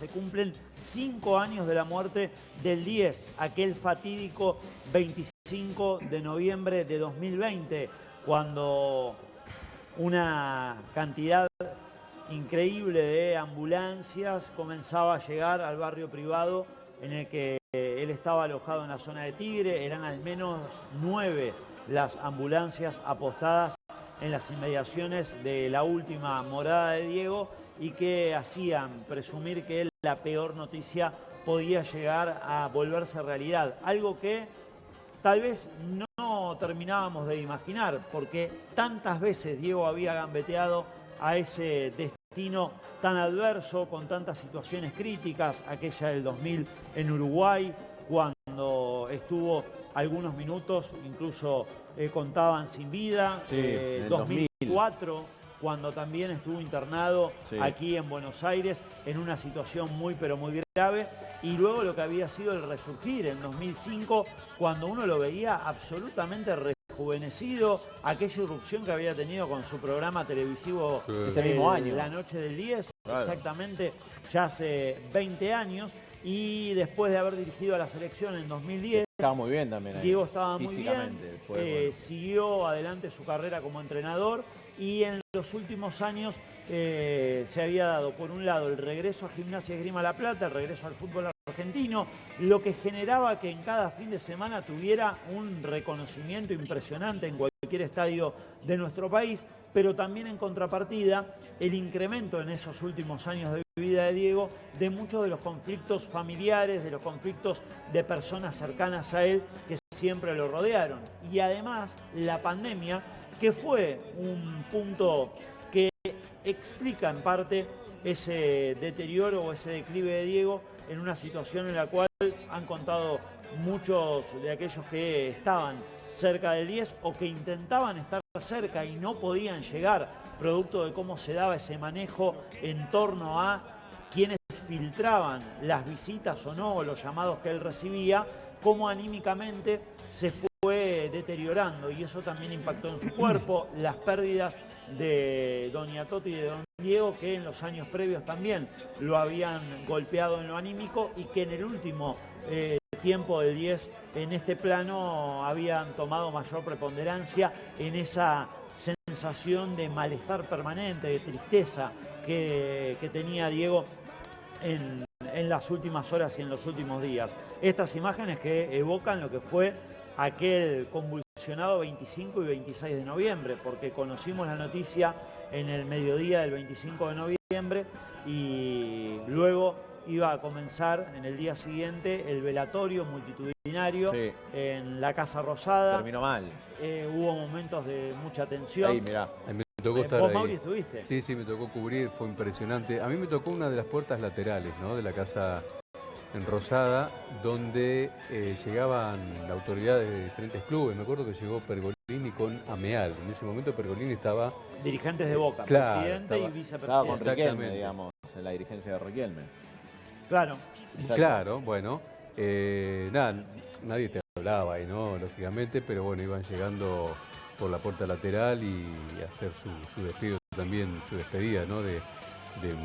Se cumplen 5 años de la muerte del 10, aquel fatídico 25 de noviembre de 2020, cuando una cantidad increíble de ambulancias comenzaba a llegar al barrio privado en el que él estaba alojado en la zona de Tigre. Eran al menos 9 las ambulancias apostadas en las inmediaciones de la última morada de Diego y que hacían presumir que la peor noticia podía llegar a volverse realidad. Algo que tal vez no terminábamos de imaginar, porque tantas veces Diego había gambeteado a ese destino tan adverso, con tantas situaciones críticas, aquella del 2000 en Uruguay, cuando estuvo algunos minutos, incluso contaban sin vida, sí, 2004, cuando también estuvo internado aquí en Buenos Aires en una situación muy pero muy grave, y luego lo que había sido el resurgir en 2005, cuando uno lo veía absolutamente rejuvenecido, aquella irrupción que había tenido con su programa televisivo ese mismo año, La Noche del 10, claro. Exactamente, ya hace 20 años, y después de haber dirigido a la selección en 2010, estaba muy bien también ahí. Diego estaba muy bien, bueno. siguió adelante su carrera como entrenador, y en los últimos años se había dado, por un lado, el regreso a Gimnasia Esgrima La Plata, el regreso al fútbol argentino, lo que generaba que en cada fin de semana tuviera un reconocimiento impresionante en cualquier estadio de nuestro país, pero también en contrapartida el incremento en esos últimos años de vida de Diego de muchos de los conflictos familiares, de los conflictos de personas cercanas a él que siempre lo rodearon. Y además la pandemia, que fue un punto que explica en parte ese deterioro o ese declive de Diego en una situación en la cual han contado muchos de aquellos que estaban cerca del 10 o que intentaban estar cerca y no podían llegar, producto de cómo se daba ese manejo en torno a quienes filtraban las visitas o no, o los llamados que él recibía, cómo anímicamente se fue deteriorando, y eso también impactó en su cuerpo. Las pérdidas de doña Toti y de don Diego, que en los años previos también lo habían golpeado en lo anímico, y que en el último tiempo del 10 en este plano habían tomado mayor preponderancia en esa sensación de malestar permanente, de tristeza que tenía Diego en las últimas horas y en los últimos días. Estas imágenes que evocan lo que fue aquel convulsionado 25 y 26 de noviembre, porque conocimos la noticia en el mediodía del 25 de noviembre y luego iba a comenzar en el día siguiente el velatorio multitudinario en la Casa Rosada. Terminó mal. Hubo momentos de mucha tensión. Ahí, mirá. Me tocó estar ¿Vos, ahí. Mauri, estuviste? Sí, sí, me tocó cubrir, fue impresionante. A mí me tocó una de las puertas laterales, ¿no?, de la Casa en Rosada, donde llegaban autoridades de diferentes clubes. Me acuerdo que llegó Pergolini con Ameal. En ese momento Pergolini estaba... Dirigentes de Boca, claro, presidente y vicepresidente. Estaba con Riquelme, digamos, en la dirigencia de Riquelme. Claro. Exacto. Claro, bueno. Nada, nadie te hablaba ahí, ¿no?, lógicamente, pero bueno, iban llegando por la puerta lateral y hacer su despido también, su despedida, ¿no?, de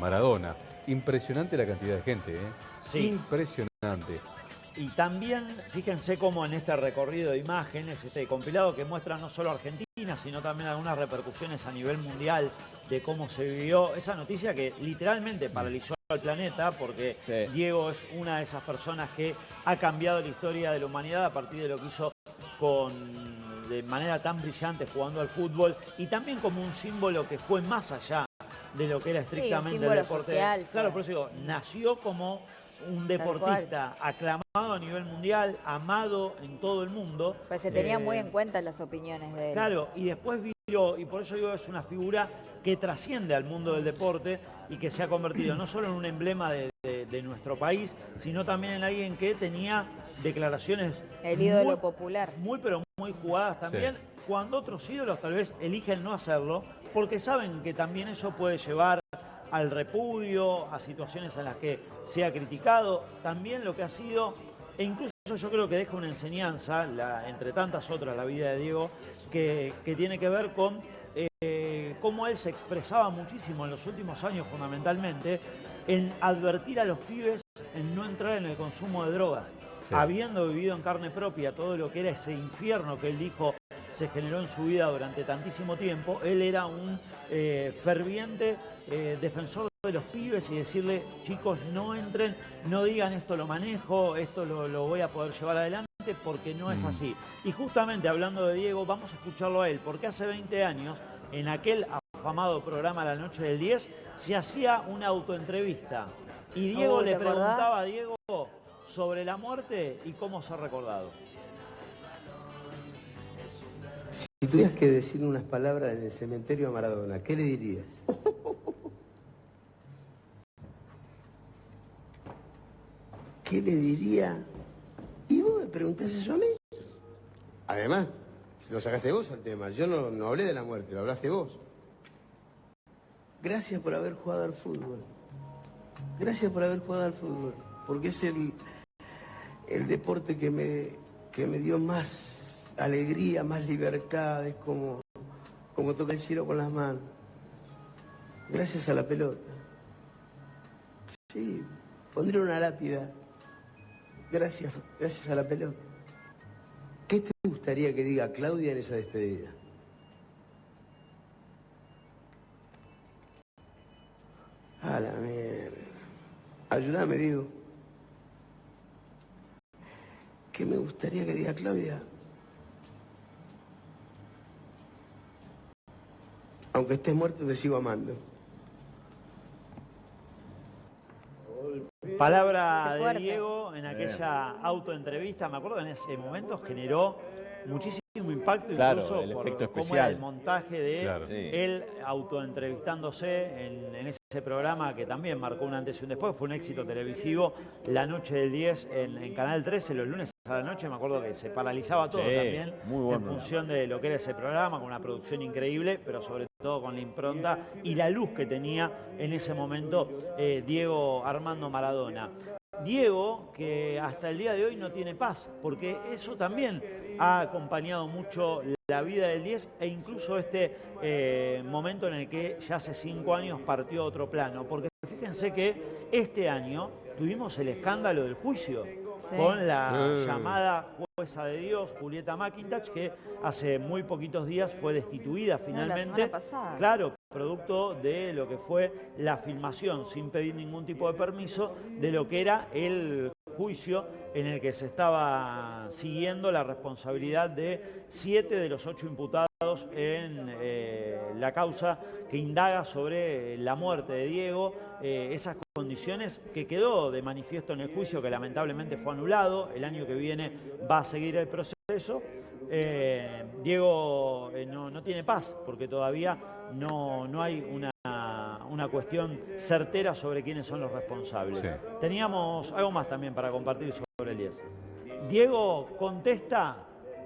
Maradona. Impresionante la cantidad de gente, ¿eh? Sí. Impresionante. Y también, fíjense cómo en este recorrido de imágenes, este compilado que muestra no solo Argentina, sino también algunas repercusiones a nivel mundial de cómo se vivió esa noticia que literalmente paralizó al planeta, porque Diego es una de esas personas que ha cambiado la historia de la humanidad a partir de lo que hizo de manera tan brillante jugando al fútbol, y también como un símbolo que fue más allá de lo que era estrictamente el deporte. Social, claro, por eso digo, nació como un deportista aclamado a nivel mundial, amado en todo el mundo. Pues se tenían muy en cuenta las opiniones de él. Claro, y después vino, y por eso digo, es una figura que trasciende al mundo del deporte y que se ha convertido no solo en un emblema de nuestro país, sino también en alguien que tenía declaraciones el ídolo popular. Muy, pero muy jugadas también, cuando otros ídolos tal vez eligen no hacerlo, porque saben que también eso puede llevar al repudio, a situaciones en las que se ha criticado, también lo que ha sido, e incluso yo creo que deja una enseñanza, entre tantas otras, la vida de Diego, que tiene que ver con cómo él se expresaba muchísimo en los últimos años fundamentalmente, en advertir a los pibes en no entrar en el consumo de drogas. Sí. Habiendo vivido en carne propia todo lo que era ese infierno que él dijo se generó en su vida durante tantísimo tiempo, él era un ferviente defensor de los pibes y decirle, chicos, no entren, no digan esto lo manejo, esto lo voy a poder llevar adelante, porque no es así. Y justamente hablando de Diego, vamos a escucharlo a él, porque hace 20 años, en aquel afamado programa La Noche del 10, se hacía una autoentrevista. Y Diego le preguntaba a Diego sobre la muerte y cómo se ha recordado. Si tuvieras que decir unas palabras en el cementerio a Maradona, ¿qué le dirías? ¿Qué le diría? Y vos me preguntás eso a mí. Además, lo sacaste vos al tema. Yo no hablé de la muerte, lo hablaste vos. Gracias por haber jugado al fútbol. Gracias por haber jugado al fútbol. Porque es el deporte que me dio más alegría, más libertad. Es como tocar el cielo con las manos. Gracias a la pelota. Sí, pondré una lápida. Gracias a la pelota. ¿Qué te gustaría que diga Claudia en esa despedida? A la mierda. Ayúdame, Diego. ¿Qué me gustaría que diga Claudia? Aunque estés muerto, te sigo amando. Palabra de Diego en aquella autoentrevista. Me acuerdo que en ese momento generó muchísimo impacto, incluso el por efecto cómo especial. era el montaje de él autoentrevistándose en ese programa que también marcó un antes y un después. Fue un éxito televisivo, La Noche del 10 en Canal 13, los lunes a la noche. Me acuerdo que se paralizaba todo también en función de lo que era ese programa, con una producción increíble, pero sobre todo con la impronta y la luz que tenía en ese momento Diego Armando Maradona. Diego, que hasta el día de hoy no tiene paz, porque eso también ha acompañado mucho la vida del 10 e incluso este momento en el que ya hace 5 años partió a otro plano. Porque fíjense que este año tuvimos el escándalo del juicio con la llamada jueza de Dios, Julieta McIntosh, que hace muy poquitos días fue destituida finalmente. La semana pasada. Claro, producto de lo que fue la filmación, sin pedir ningún tipo de permiso, de lo que era el juicio en el que se estaba siguiendo la responsabilidad de 7 de los 8 imputados en la causa que indaga sobre la muerte de Diego, esas condiciones que quedó de manifiesto en el juicio, que lamentablemente fue anulado. El año que viene va a seguir el proceso. Diego no tiene paz, porque todavía no hay una cuestión certera sobre quiénes son los responsables. Sí. Teníamos algo más también para compartir sobre el 10. Diego contesta,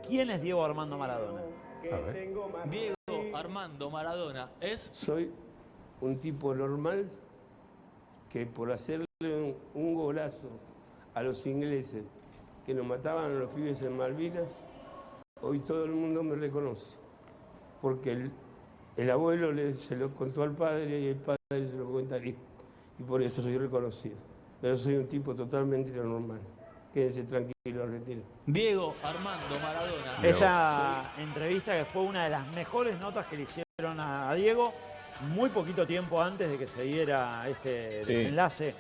¿quién es Diego Armando Maradona? Diego Armando Maradona es... Soy un tipo normal que por hacerle un golazo a los ingleses que nos mataban a los pibes en Malvinas, hoy todo el mundo me reconoce. Porque el abuelo se lo contó al padre y el padre se lo cuenta al hijo. Y por eso soy reconocido. Pero soy un tipo totalmente normal. Quédense tranquilos, retiro. Diego Armando Maradona. Esta entrevista que fue una de las mejores notas que le hicieron a Diego, muy poquito tiempo antes de que se diera este desenlace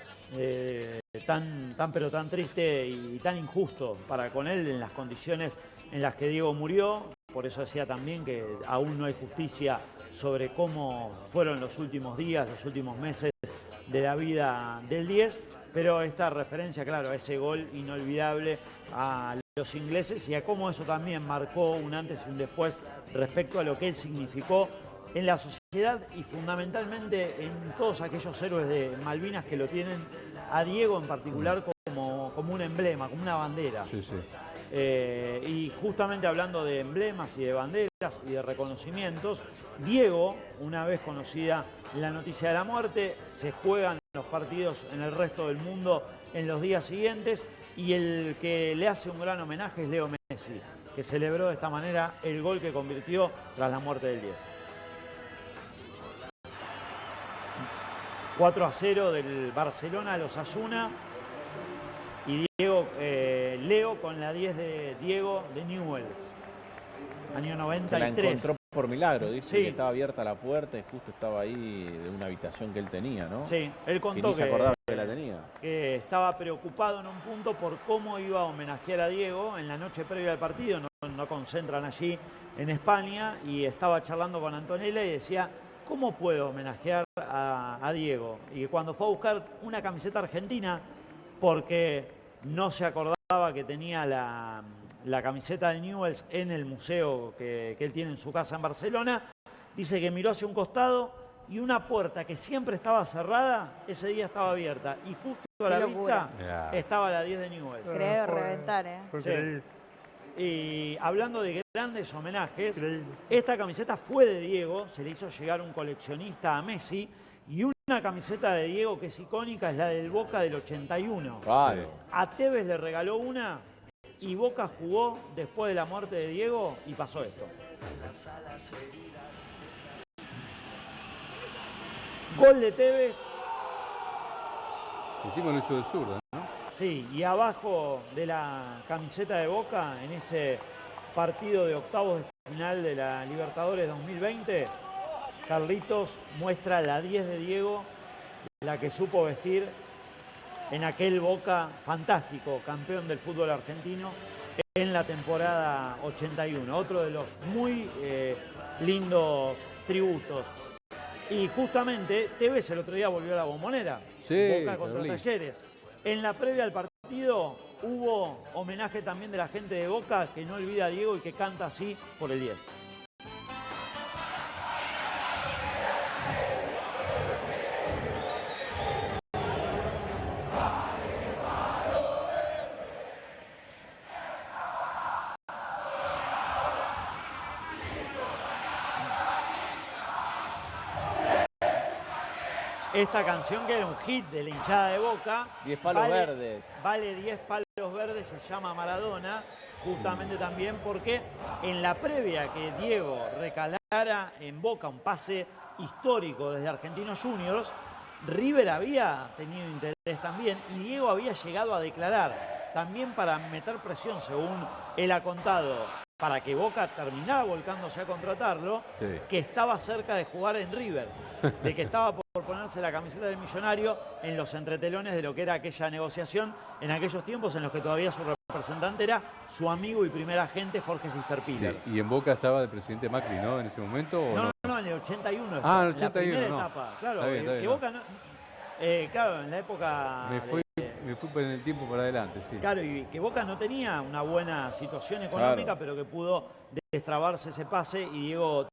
pero tan triste y tan injusto para con él en las condiciones en las que Diego murió. Por eso decía también que aún no hay justicia sobre cómo fueron los últimos días, los últimos meses de la vida del 10. Pero esta referencia, claro, a ese gol inolvidable a los ingleses y a cómo eso también marcó un antes y un después respecto a lo que él significó en la sociedad y fundamentalmente en todos aquellos héroes de Malvinas que lo tienen a Diego en particular como un emblema, como una bandera. Sí, sí. Y justamente hablando de emblemas y de banderas y de reconocimientos, Diego, una vez conocida la noticia de la muerte, se juegan los partidos en el resto del mundo en los días siguientes y el que le hace un gran homenaje es Leo Messi, que celebró de esta manera el gol que convirtió tras la muerte del 10. 4-0 del Barcelona al Osasuna. Y Diego, Leo con la 10 de Diego de Newell's. Año 93. Se la encontró por milagro, dice Sí. que estaba abierta la puerta y justo estaba ahí de una habitación que él tenía, ¿no? Sí, él Que contó ni se acordaba que la tenía. que estaba preocupado en un punto por cómo iba a homenajear a Diego en la noche previa al partido. No concentran allí en España y estaba charlando con Antonella y decía, ¿cómo puedo homenajear a Diego? Y cuando fue a buscar una camiseta argentina, porque no se acordaba que tenía la camiseta de Newell's en el museo que él tiene en su casa en Barcelona, dice que miró hacia un costado y una puerta que siempre estaba cerrada, ese día estaba abierta. Y justo a la Qué locura. vista estaba la 10 de Newell's. Creer o reventar, ¿eh? Sí. Y hablando de grandes homenajes, esta camiseta fue de Diego, se le hizo llegar un coleccionista a Messi, y una camiseta de Diego que es icónica es la del Boca del 81. Claro. A Tevez le regaló una y Boca jugó después de la muerte de Diego y pasó esto. Gol de Tevez. Encima lo hizo del zurdo, ¿no? Sí, y abajo de la camiseta de Boca, en ese partido de octavos de final de la Libertadores 2020, Carlitos muestra la 10 de Diego, la que supo vestir en aquel Boca fantástico, campeón del fútbol argentino, en la temporada 81. Otro de los muy lindos tributos. Y justamente Tevez el otro día volvió a la Bombonera, Sí, Boca contra Carlín. Talleres. En la previa al partido hubo homenaje también de la gente de Boca que no olvida a Diego y que canta así por el 10. Esta canción, que era un hit de la hinchada de Boca, 10 palos verdes. Vale 10 palos verdes, se llama Maradona, justamente también porque en la previa que Diego recalara en Boca un pase histórico desde Argentinos Juniors, River había tenido interés también y Diego había llegado a declarar también para meter presión, según él ha contado, para que Boca terminara volcándose a contratarlo, Sí. que estaba cerca de jugar en River, de que estaba por ponerse la camiseta del Millonario en los entretelones de lo que era aquella negociación en aquellos tiempos en los que todavía su representante era su amigo y primer agente Jorge Sisterpiller. Sí. Y en Boca estaba el presidente Macri, ¿no? En ese momento. ¿o No, en el 81. Ah, en el La 81, primera no. etapa. Claro, Está bien, está que bien, Boca no. Claro, en la época. Me fui en el tiempo para adelante, sí. Claro, y que Boca no tenía una buena situación económica, Claro. pero que pudo destrabarse ese pase y Diego